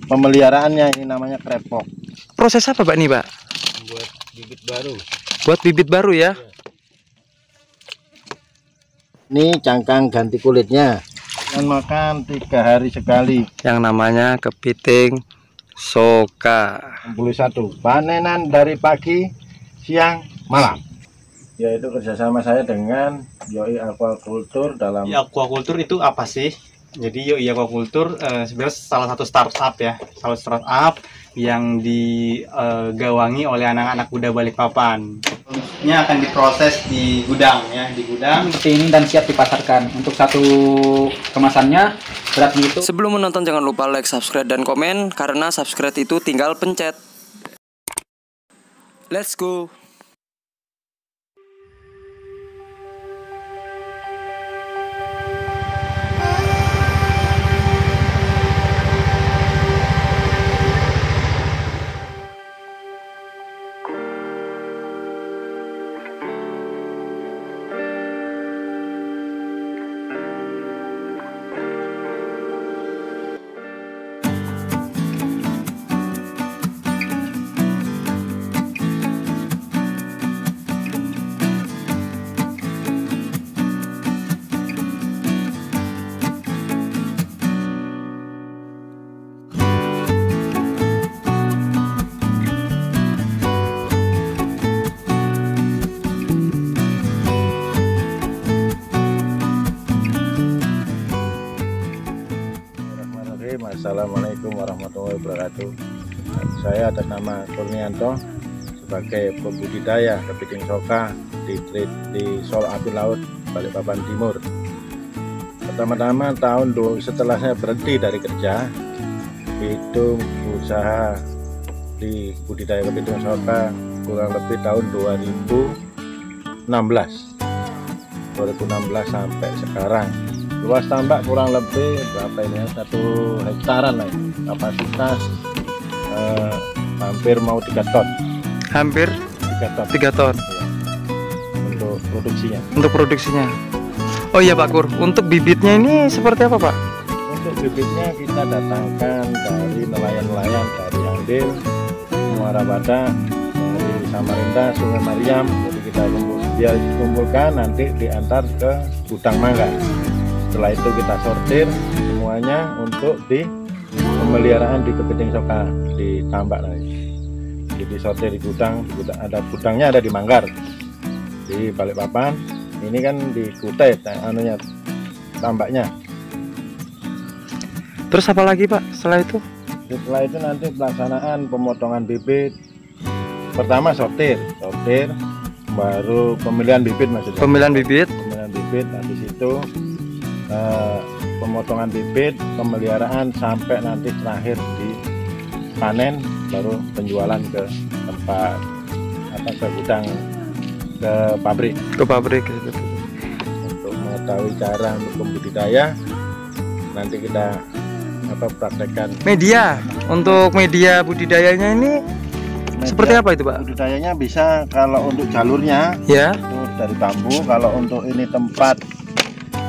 pemeliharaannya ini namanya krepok. Proses apa Pak ini Pak? Buat bibit baru. Buat bibit baru ya? Ini cangkang ganti kulitnya. Dan makan 3 hari sekali. Yang namanya kepiting soka. 61. Panenan dari pagi, siang, malam. Yaitu kerjasama saya dengan Yoi Aquaculture dalam. Aquaculture itu apa sih? Jadi Yoi Aquaculture sebenarnya salah satu startup ya, salah satu startup yang digawangi oleh anak-anak muda Balikpapan. Ini akan diproses di gudang ya, di gudang seperti ini dan siap dipasarkan. Untuk satu kemasannya beratnya itu. Sebelum menonton jangan lupa like, subscribe, dan komen, karena subscribe itu tinggal pencet. Let's go. Assalamualaikum warahmatullahi wabarakatuh. Saya atas nama Kurnianto sebagai pembudidaya kepiting soka di Sol Api Laut Balikpapan Timur. Pertama-tama setelah saya berhenti dari kerja, itu usaha di budidaya kepiting soka kurang lebih tahun 2016 sampai sekarang. Luas tambak kurang lebih berapa ini ya, 1 hektaran lah ya. Kapasitas hampir mau 3 ton. Hampir 3 ton Ya. Untuk produksinya. Oh iya Pak Kur, untuk bibitnya ini seperti apa Pak? Untuk bibitnya kita datangkan dari nelayan-nelayan dari Andil, Muara Badak, dari Samarinda, Sungai Mariam. Jadi kita kumpulkan nanti diantar ke gudang mangga. Setelah itu kita sortir semuanya untuk di pemeliharaan di kepiting soka di tambak nanti. Jadi sortir di gudang, gudangnya ada di Manggar di Balikpapan. Ini kan di Kutai tambaknya. Terus apa lagi Pak setelah itu? Setelah itu nanti pelaksanaan pemotongan bibit. Pertama sortir, baru pemilihan bibit maksudnya. Pemilihan bibit, habis itu pemotongan bibit, pemeliharaan sampai nanti terakhir di panen, baru penjualan ke tempat ke gudang, ke pabrik gitu. Untuk mengetahui cara untuk pembudidaya nanti kita praktekkan. Media untuk media budidayanya ini seperti apa itu Pak? Budidayanya bisa kalau untuk jalurnya ya itu dari bambu, kalau untuk ini tempat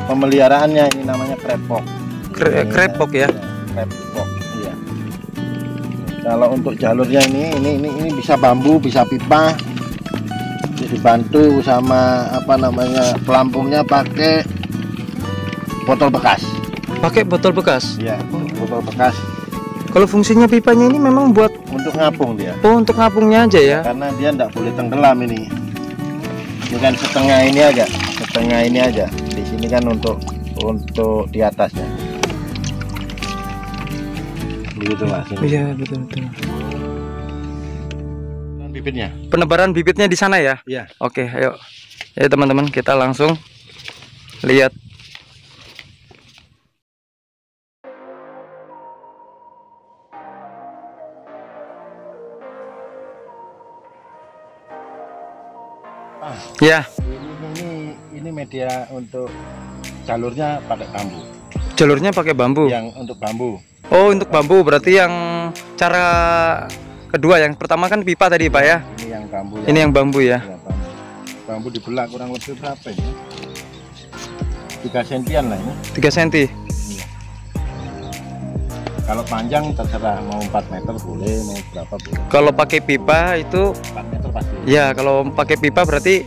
pemeliharaannya ini namanya krepok. Krepok ya? Krepok, iya. Kalau untuk jalurnya ini bisa bambu, bisa pipa. Dibantu sama pelampungnya pakai botol bekas. Pakai botol bekas? Iya, botol bekas. Kalau fungsinya pipanya ini memang buat untuk ngapung dia. Oh, untuk ngapungnya aja ya? Karena dia tidak boleh tenggelam ini. Bukan setengah ini aja. Di sini kan untuk di atasnya. Begitu Mas. Iya, betul. Penebaran bibitnya di sana ya? Iya. Oke, ayo. Ya teman-teman, kita langsung lihat. Ya. Ini media untuk jalurnya pakai bambu. Jalurnya pakai bambu. Yang untuk bambu. Oh, untuk bambu. Berarti yang cara kedua, yang pertama kan pipa tadi Pak ya? Ini yang bambu. Ini yang bambu ya. Ya bambu dibelah kurang lebih berapa ini? 3 sentian lah ini. 3 senti. Kalau panjang terserah, mau 4 meter boleh, mau berapa boleh. Kalau pakai pipa itu 4 meter pasti. ya, kalau pakai pipa berarti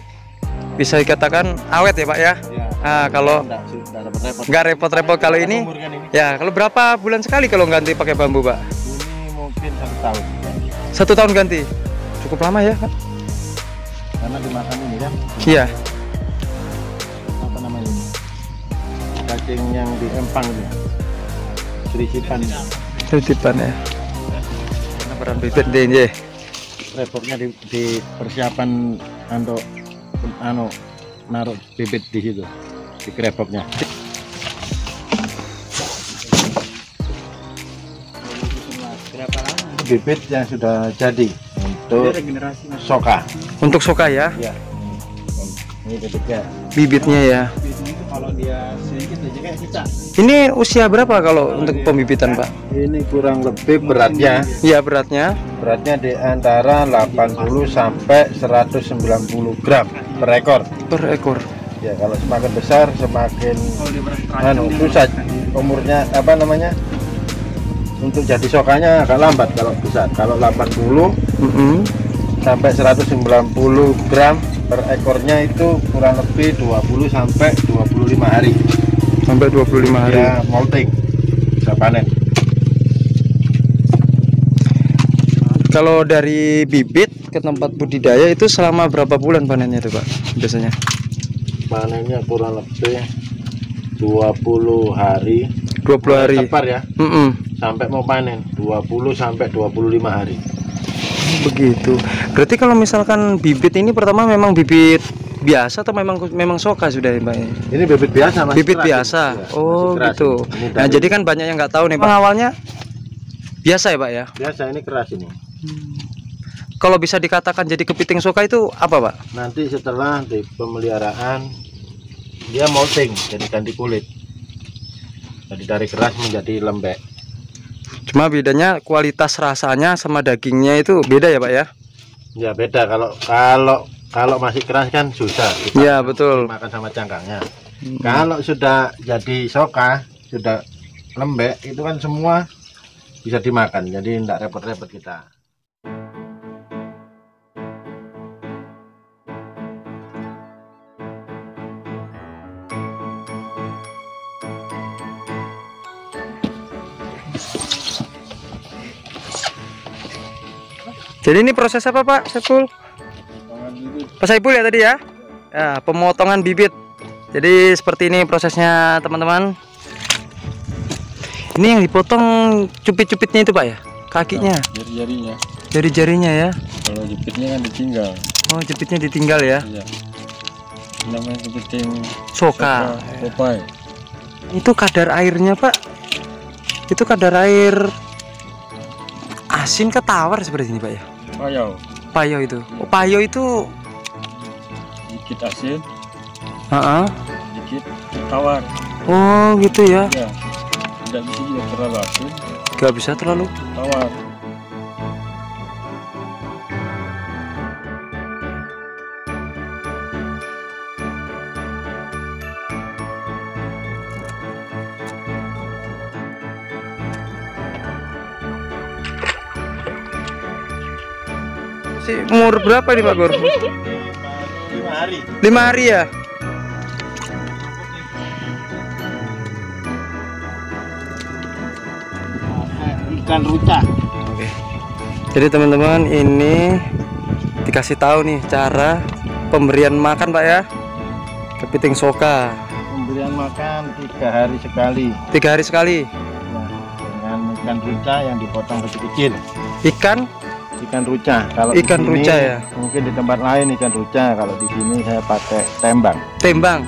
bisa dikatakan awet ya Pak ya. Ya. Nah, kalau Nggak repot-repot. nggak repot-repot kalau ini, Umur kan ini. ya kalau berapa bulan sekali kalau ganti pakai bambu Pak? Ini mungkin 1 tahun. 1 tahun ganti, cukup lama ya Pak? Karena dimakan ini kan. Iya. Apa namanya ini? Cacing yang di empang itu. Serisipan. Titipan ya. Karena beran bibit deh. Repotnya di persiapan untuk naruh bibit di situ, di kereboknya. Bibit yang sudah jadi untuk soka. Untuk soka ya, Ya. Ini bibitnya. bibitnya ya. Bibitnya itu kalau dia sedikit aja kayak cicak. Ini usia berapa kalau untuk pembibitan Pak? Ini kurang lebih beratnya. Ya beratnya. Beratnya di antara 80 sampai 190 gram per ekor. Per ekor. Ya, kalau semakin besar semakin susah umurnya, apa namanya, untuk jadi sokanya agak lambat kalau besar. Kalau 80 sampai 190 gram per ekornya itu kurang lebih 20 sampai 25 hari. Sampai 25 hari. Ya, molting bisa panen. Kalau dari bibit ke tempat budidaya itu selama berapa bulan panennya itu Pak biasanya? Panennya kurang lebih 20 hari. 20 hari. Tepar ya. Sampai mau panen 20 sampai 25 hari. Begitu. Berarti kalau misalkan bibit ini pertama memang bibit biasa atau memang soka sudah ya Pak? Ini bibit biasa, Mas. Bibit Keras biasa. ini. Ya, Oh masih keras gitu. ini. Nah jadi kan banyak yang nggak tahu nih Pak. Awalnya biasa ya Pak ya? Biasa, ini keras ini. Kalau bisa dikatakan jadi kepiting soka itu apa Pak? Nanti setelah di pemeliharaan dia molting, jadi ganti kulit. Jadi dari keras menjadi lembek. Cuma bedanya kualitas rasanya sama dagingnya itu beda ya Pak ya? Ya beda, kalau masih keras kan susah. Iya betul. Makan sama cangkangnya. Kalau sudah jadi soka, sudah lembek, itu kan semua bisa dimakan. Jadi tidak repot-repot kita. Jadi ini proses apa Pak Saiful? Pak Saiful ya tadi ya? Ya, pemotongan bibit. Jadi seperti ini prosesnya teman-teman. Ini yang dipotong cupit-cupitnya itu Pak ya? Kakinya? Jari-jarinya. Jari-jarinya ya? Kalau jepitnya kan ditinggal. Oh jepitnya ditinggal ya? Iya. Namanya kepiting Soka. Popeye. Itu kadar airnya Pak? Itu kadar air asin ke tawar seperti ini Pak ya? Payau. Payo itu. Oh, payo itu Dikit asin, heeh. dikit tawar. Oh gitu ya. Ya. Tidak bisa juga terlalu asin, Gak bisa terlalu. tawar. Umur berapa nih Pak Gor? 5 hari. 5 hari ya? Ikan ruca. Oke. Jadi teman-teman ini dikasih tahu nih cara pemberian makan Pak ya, kepiting soka. Pemberian makan 3 hari sekali. 3 hari sekali. Nah, dengan ikan ruca yang dipotong kecil-kecil. Ikan Ruca. Kalau Ikan di sini, ruca ya? Mungkin di tempat lain ikan ruca. Kalau di sini saya pakai tembang tembang.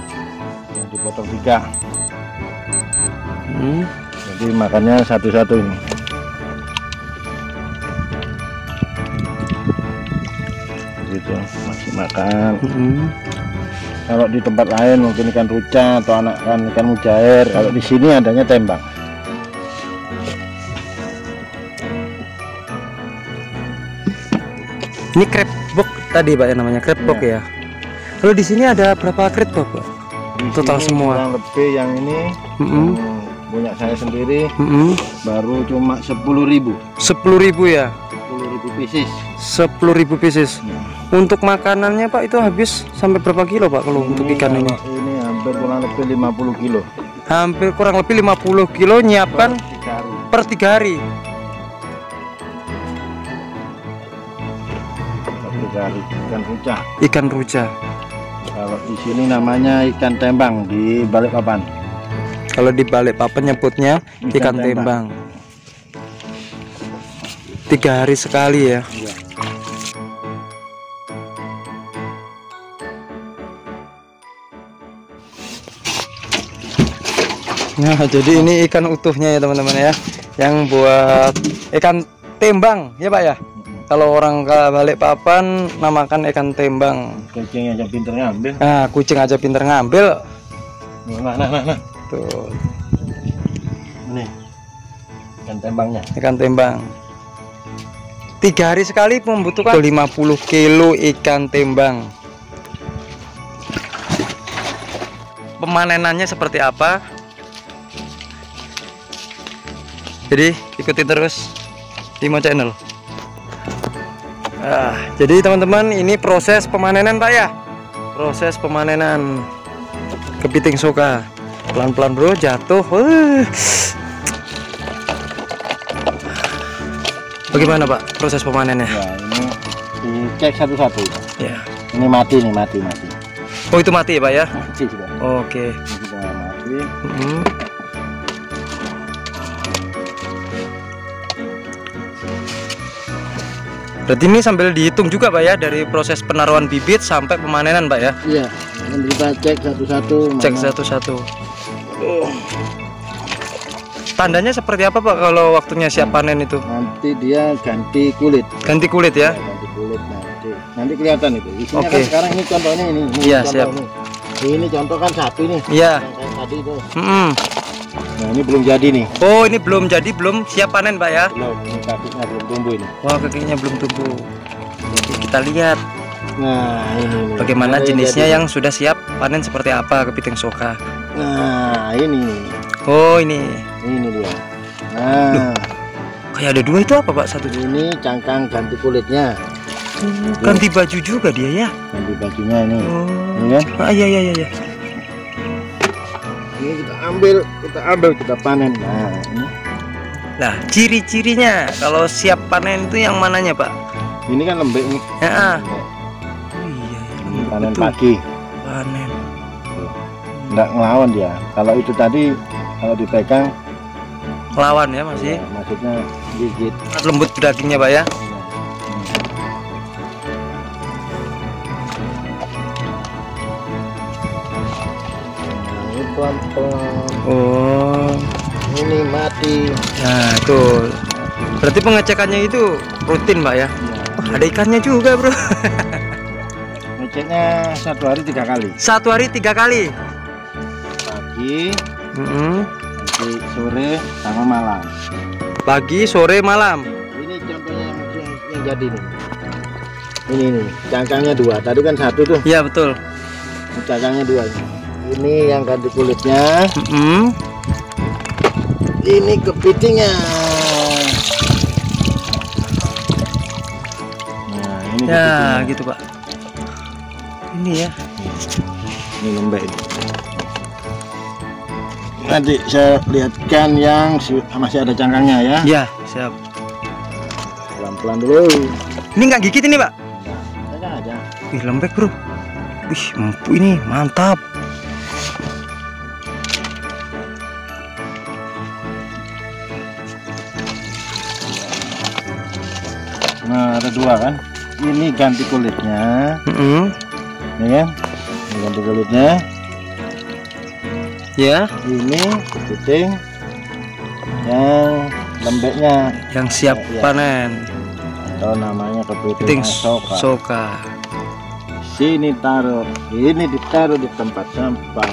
yang dipotong 3. Hmm. Jadi makannya satu-satu ini. Gitu, masih makan. Kalau di tempat lain mungkin ikan ruca atau ikan mujair. Kalau di sini adanya tembang. Ini crab box tadi Pak ya namanya crab box ya. Kalau di sini ada berapa crab box Pak? Di Total sini semua. kurang lebih yang ini Mm-mm. punya saya sendiri Mm-mm. baru cuma 10.000. 10.000 ya. 10.000 pieces. 10.000 pieces. Untuk makanannya Pak itu habis sampai berapa kilo Pak kalau untuk ikan ini? Ini hampir kurang lebih 50 kilo. Hampir kurang lebih 50 kilo nyiapkan per 3 hari. Ikan ruca. Ikan ruca. Kalau di sini namanya ikan tembang di Balikpapan. Kalau di Balikpapan nyebutnya ikan tembang. 3 hari sekali ya. Iya. Nah, jadi ini ikan utuhnya ya teman-teman ya. Yang buat ikan tembang ya Pak ya. Kalau orang ke Balikpapan namakan ikan tembang. Kucing aja pinter ngambil. Nah, kucing aja pinter ngambil. Nah. Tuh, Ini ikan tembangnya. ikan tembang. 3 hari sekali membutuhkan 50 kilo ikan tembang. Pemanenannya seperti apa? Jadi ikuti terus Timo Channel. Jadi teman-teman, ini proses pemanenan Pak ya. Proses pemanenan kepiting soka. Pelan-pelan bro, jatuh. Bagaimana Pak proses pemanennya? Ya, ini dicek satu-satu. Ya. Ini mati nih, mati. Oh itu mati ya Pak ya? Mati sudah. Oke. Ini sudah mati. Berarti ini sambil dihitung juga Pak ya, dari proses penaruhan bibit sampai pemanenan Pak ya? Iya, ini kita cek satu-satu. Cek satu-satu. Tandanya seperti apa Pak kalau waktunya siap panen itu? Nanti dia ganti kulit. Ganti kulit ya? Ganti kulit nanti kelihatan itu. Isinya Oke. kan sekarang ini contohnya ini. Iya, contoh siap. Ini contoh kan satu nih. Iya. Yang kayak tadi itu. Mm-mm. Nah, ini belum jadi nih. Oh ini belum jadi, belum siap panen Pak ya? Belum, ini kakinya belum tumbuh ini. Wah kakinya belum tumbuh. Oke, kita lihat Nah, ini. bagaimana Ini jenisnya jadi. yang sudah siap panen seperti apa kepiting soka. Nah, ini. Oh ini Dia. Nah, kayak ada 2 itu apa Pak? Satu ini cangkang ganti kulitnya. ganti baju juga dia ya? Ganti bajunya ini. Oh. Ini kan? Ah iya. Ini kita ambil, kita panen. Nah, ini. Nah, ciri-cirinya kalau siap panen itu yang mananya, Pak? Ini kan lembek nih. Ya. Lembek. Oh iya, Ini panen betul. pagi. Panen. Nggak ngelawan dia. Kalau itu tadi kalau dipegang Lawan ya masih. ya, maksudnya gigit. Lembut dagingnya, Pak ya. Nah, ini pelan-pelan. Oh. Ini mati. Nah, itu. Berarti pengecekannya itu rutin, Pak ya. Oh, ada ikannya juga, Bro. Ngeceknya 1 hari 3 kali. 1 hari 3 kali. Pagi, Mm-mm. nanti sore, sama malam. Pagi, sore, malam. Ini contohnya yang jadi nih. Ini cangkangnya 2. Tadi kan 1 tuh. Iya, betul. Ini cangkangnya 2 ini. Ini yang ganti kulitnya. Mm-mm. Ini kepitingnya. Nah, ini Ya, kepitingnya. gitu, Pak. Ini ya. Ini lembek. Nanti saya lihatkan yang masih ada cangkangnya ya. Ya, siap. Pelan-pelan dulu. Ini nggak gigit ini, Pak? Pegang aja. Wih, lembek, Bro. Wih, empuk ini, mantap. Nah, ada 2 kan. Ini ganti kulitnya, Mm-mm. ya kan? Ini ganti kulitnya. Ya, Ini kepiting yang lembeknya yang siap Ya. panen. atau namanya Kepiting kepiting soka. soka. Sini taruh, ini ditaruh di tempat sampah.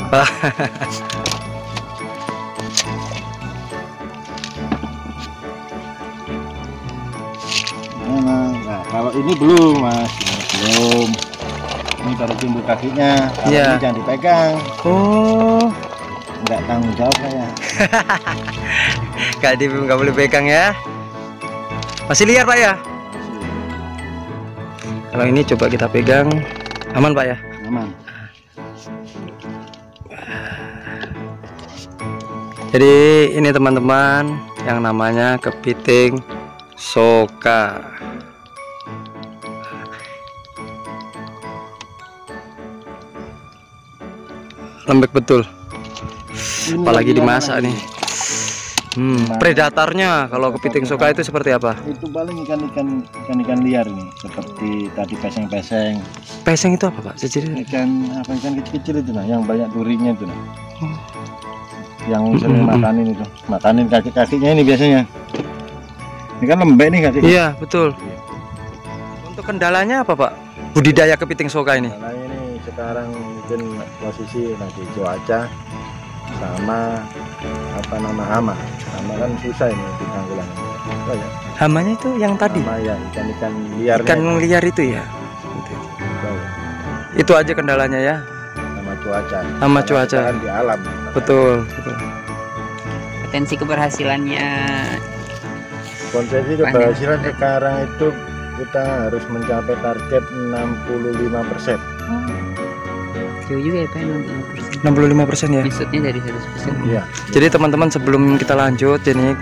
Nah, kalau ini belum mas, ini belum. Ini baru timbul kakinya. Kalau Ya. ini jangan dipegang. Oh, nggak tanggung jawab saya. Nggak boleh pegang ya. Masih liar Pak ya? Kalau ini coba kita pegang, aman Pak ya? Aman. Jadi ini teman-teman yang namanya kepiting soka. Lembek betul. Apalagi dimasak nih. Predatornya kalau kepiting soka itu seperti apa? Itu paling ikan liar nih, seperti tadi peseng-peseng. Peseng itu apa Pak? Sejenis Ikan kecil-kecil itu nah, yang banyak durinya itu nah. Yang sering makanin itu, makanin kaki-kakinya ini biasanya. Ini kan lembek nih kaki. Iya betul. Untuk kendalanya apa Pak? Budidaya kepiting soka ini? Nah ini sekarang mungkin posisi lagi cuaca sama hama kan susah ini ditanggulangi. Oh, ya. Hamanya itu yang tadi? Hama ya, ikan liar. Ikan liar itu ya? Itu aja kendalanya ya? Sama cuaca. Sama cuaca. Kan di alam. Betul. Potensi keberhasilannya Potensi keberhasilan sekarang itu kita harus mencapai target 65%. jauh juga ya Pak, 65% ya? maksudnya dari 100%. Iya. Jadi teman-teman sebelum kita lanjut ini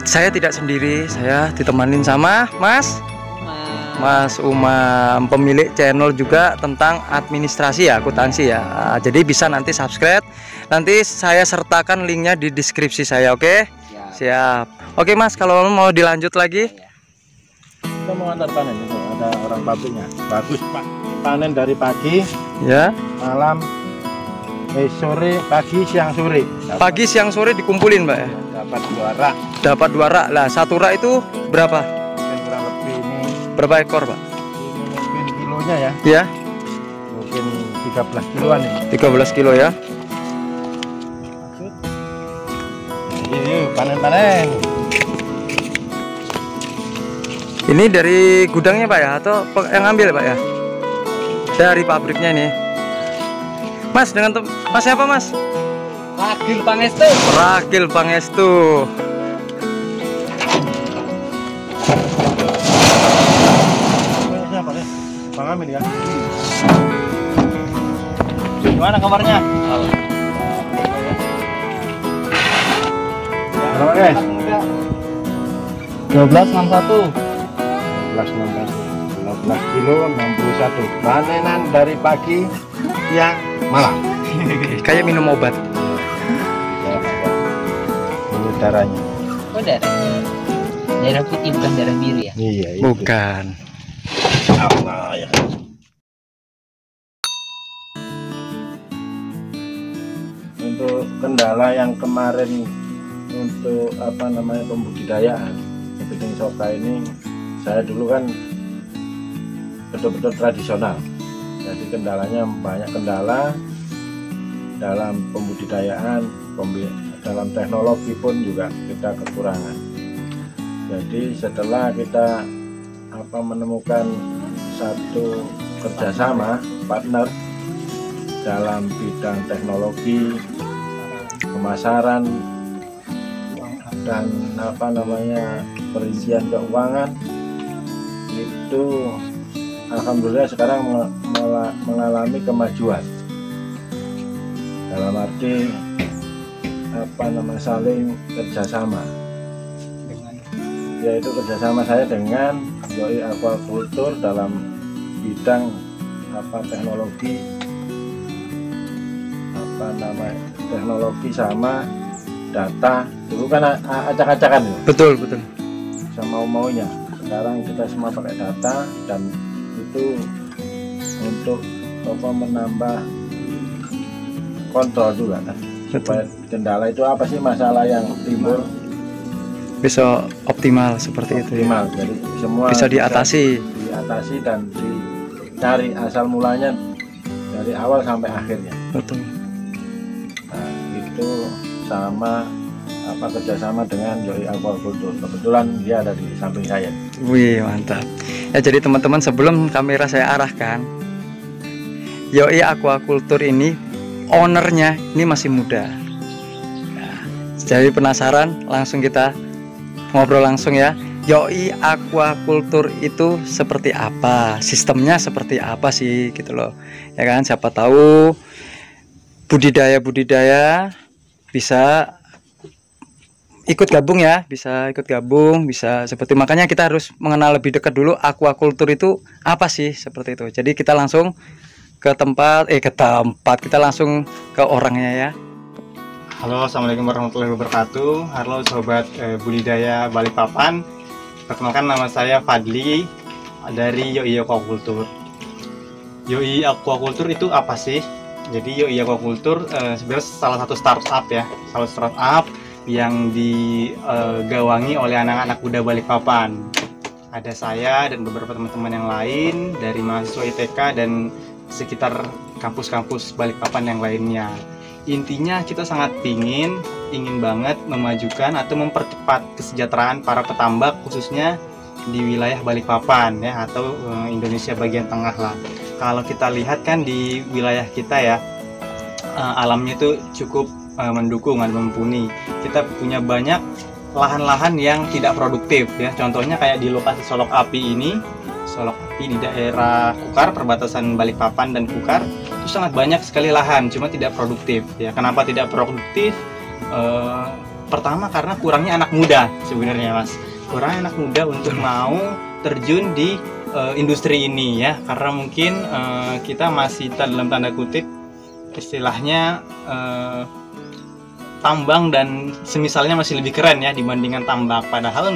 saya tidak sendiri, saya ditemanin sama Mas Umam, pemilik channel juga tentang administrasi ya, akuntansi ya. Jadi bisa nanti subscribe, nanti saya sertakan linknya di deskripsi saya, oke? Siap. Oke Mas, kalau mau dilanjut lagi. Kita mau antar panen itu, ada orang pabriknya. Bagus Pak. Panen dari pagi, Ya. malam, sore, pagi, siang, sore. Pagi, siang, sore dikumpulin Mbak ya. Dapat 2 rak. Dapat 2 rak lah. 1 rak itu berapa? Mungkin kurang lebih ini Berapa ekor Pak? mungkin kilonya ya. Ya. Mungkin 13 kiloan ini. 13 kilo ya. Ini panen-panen. Ini dari gudangnya Pak ya, atau yang ambil Pak ya? Dari pabriknya ini. Mas, dengan Mas siapa Mas? Ragil Pangestu. Ragil Pangestu. Siapa nih? Bang Amin ya. Gimana kabarnya? Berapa guys? 1261. 12 kilo 61 panenan dari pagi siang malam. Kayak minum obat. Ini darahnya. Oh darah putih bukan darah biru ya? Iya itu. Bukan. Allah ya. Untuk kendala yang kemarin untuk pembudidayaan kepiting soka ini, saya dulu kan betul-betul tradisional, jadi kendalanya banyak kendala dalam pembudidayaan, dalam teknologi pun juga kita kekurangan. Jadi setelah kita menemukan satu kerjasama partner dalam bidang teknologi, pemasaran, dan perincian keuangan, itu alhamdulillah sekarang mengalami kemajuan dalam arti saling kerjasama, yaitu kerjasama saya dengan Yoi Aquaculture dalam bidang teknologi teknologi sama data. Dulu kan acak-acakan ya? Betul. Sama maunya. Sekarang kita semua pakai data, dan itu untuk menambah kontrol juga kan. Supaya kendala itu apa sih, masalah yang timbul bisa optimal seperti itu ya. optimal. Jadi semua Bisa diatasi dan dicari asal mulanya dari awal sampai akhirnya. betul. Nah, itu sama kerjasama dengan Yoi Aquaculture. Kebetulan dia ada di samping saya. Wih, mantap ya. Jadi teman-teman, sebelum kamera saya arahkan, Yoi Aquaculture ini ownernya ini masih muda. Nah, jadi penasaran, langsung kita ngobrol langsung ya. Yoi Aquaculture itu seperti apa? Sistemnya seperti apa sih gitu loh. Ya kan, siapa tahu budidaya bisa ikut gabung ya, bisa ikut gabung, bisa seperti, makanya kita harus mengenal lebih dekat dulu aquaculture itu apa sih, seperti itu. Jadi kita langsung ke tempat kita langsung ke orangnya ya. Halo, assalamualaikum warahmatullahi wabarakatuh. Halo sobat budidaya Balikpapan. Perkenalkan, nama saya Fadli dari Yoi Aquaculture. Yoi Aquaculture itu apa sih? Jadi Yoi Aquaculture sebenarnya salah satu startup ya, salah satu startup yang digawangi oleh anak-anak muda Balikpapan. Ada saya dan beberapa teman-teman yang lain dari mahasiswa ITK dan sekitar kampus-kampus Balikpapan yang lainnya. Intinya kita sangat ingin banget memajukan atau mempercepat kesejahteraan para petambak, khususnya di wilayah Balikpapan ya, atau Indonesia bagian tengah lah. Kalau kita lihat kan di wilayah kita ya, alamnya itu cukup mendukung dan mumpuni. Kita punya banyak lahan-lahan yang tidak produktif ya. Contohnya kayak di lokasi Solok Api ini, Solok Api di daerah Kukar, perbatasan Balikpapan dan Kukar, itu sangat banyak sekali lahan, cuma tidak produktif ya. Kenapa tidak produktif? Pertama karena kurangnya anak muda sebenarnya, Mas. Kurangnya anak muda untuk mau terjun di industri ini ya, karena mungkin kita masih dalam tanda kutip istilahnya tambang dan semisalnya masih lebih keren ya dibandingkan tambak. Padahal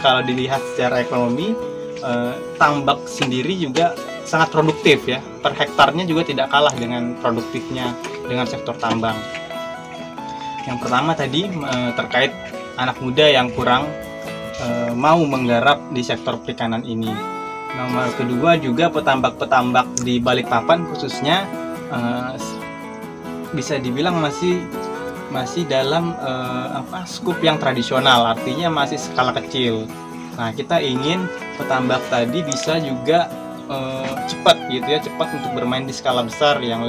kalau dilihat secara ekonomi, tambak sendiri juga sangat produktif ya. Per hektarnya juga tidak kalah dengan produktifnya dengan sektor tambang. Yang pertama tadi terkait anak muda yang kurang mau menggarap di sektor perikanan ini. Nomor kedua juga petambak-petambak di Balikpapan khususnya bisa dibilang masih dalam skup yang tradisional, artinya masih skala kecil. Nah, kita ingin petambak tadi bisa juga cepat gitu ya, cepat untuk bermain di skala besar yang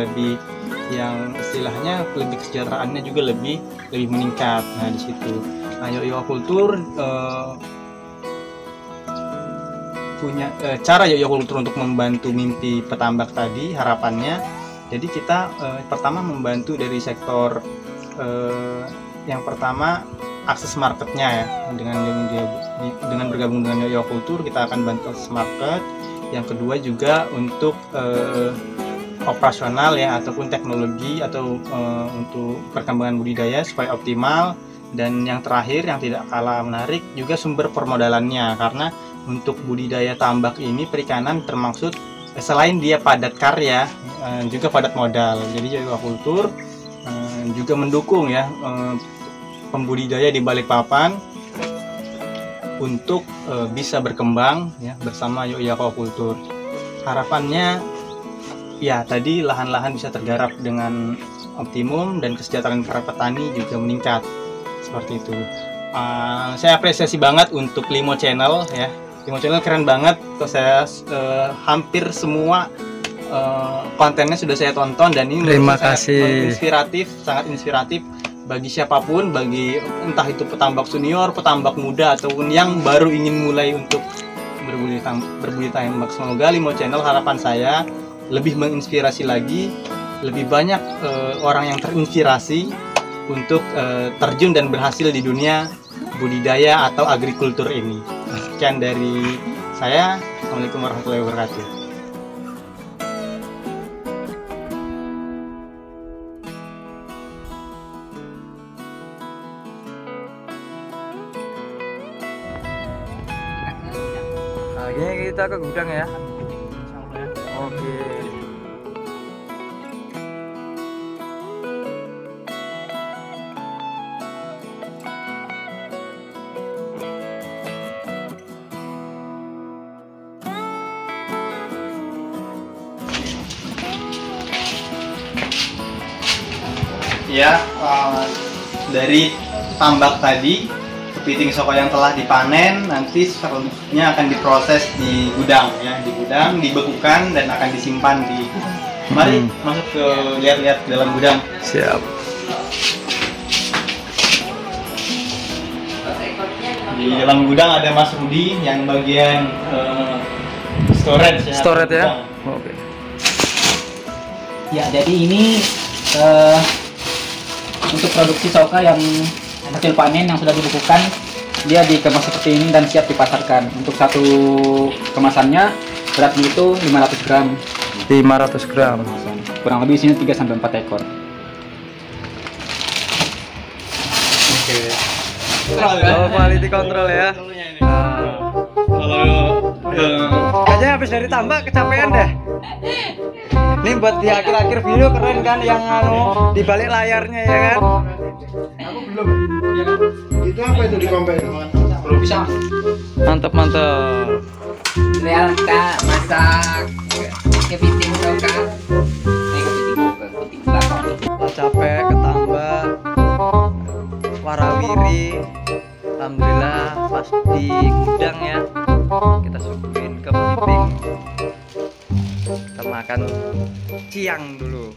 istilahnya lebih kesejahteraannya juga lebih meningkat. Nah, di situ. Nah, Yoi Aquaculture punya cara Yoi Aquaculture untuk membantu mimpi petambak tadi, harapannya. Jadi kita pertama membantu dari sektor yang pertama akses marketnya ya, dengan bergabung dengan Yoi Aquaculture kita akan bantu akses market. Yang kedua juga untuk operasional ya, ataupun teknologi atau untuk perkembangan budidaya supaya optimal. Dan yang terakhir yang tidak kalah menarik juga sumber permodalannya, karena untuk budidaya tambak ini perikanan termaksud selain dia padat karya juga padat modal. Jadi Yoi Aquaculture juga mendukung ya pembudidaya di Balikpapan untuk bisa berkembang ya bersama Yoi Aquaculture. Harapannya ya tadi lahan-lahan bisa tergarap dengan optimum dan kesejahteraan para petani juga meningkat seperti itu. Saya apresiasi banget untuk Limo Channel ya. Limo Channel keren banget. Saya hampir semua kontennya sudah saya tonton dan ini Terima kasih. Sangat inspiratif bagi siapapun, bagi entah itu petambak senior, petambak muda ataupun yang baru ingin mulai untuk berbudidaya tambak. Semoga Limo Channel, harapan saya lebih menginspirasi lagi, lebih banyak orang yang terinspirasi untuk terjun dan berhasil di dunia budidaya atau agrikultur ini. Sekian dari saya. Assalamualaikum warahmatullahi wabarakatuh. Nah, ini kita ke gudang ya. Oke. Ya, dari tambak tadi, kepiting soko yang telah dipanen nanti selanjutnya akan diproses di gudang ya, di gudang dibekukan dan akan disimpan di Mari masuk ke lihat-lihat dalam gudang. Siap. Di dalam gudang ada Mas Rudi yang bagian storage ya. Storage ya. Gudang. Oke. Ya, jadi ini untuk produksi soka yang hasil panen yang sudah dibukukan, dia dikemas seperti ini dan siap dipasarkan. Untuk satu kemasannya beratnya itu 500 gram. 500 gram. Kurang lebih isinya 3 sampai 4 ekor. Oke. Oh, quality control ya. Kayaknya habis dari tambak kecapean deh. Ini buat di akhir-akhir video keren kan yang di balik layarnya ya kan. Itu apa itu di kompet? Belum bisa. Mantap mantap. Real kak masak kepiting soka. Kepiting belakang. Capek ketambak warawiri. Alhamdulillah pas di gudang ya kita suguhin ke piping, kita makan siang dulu.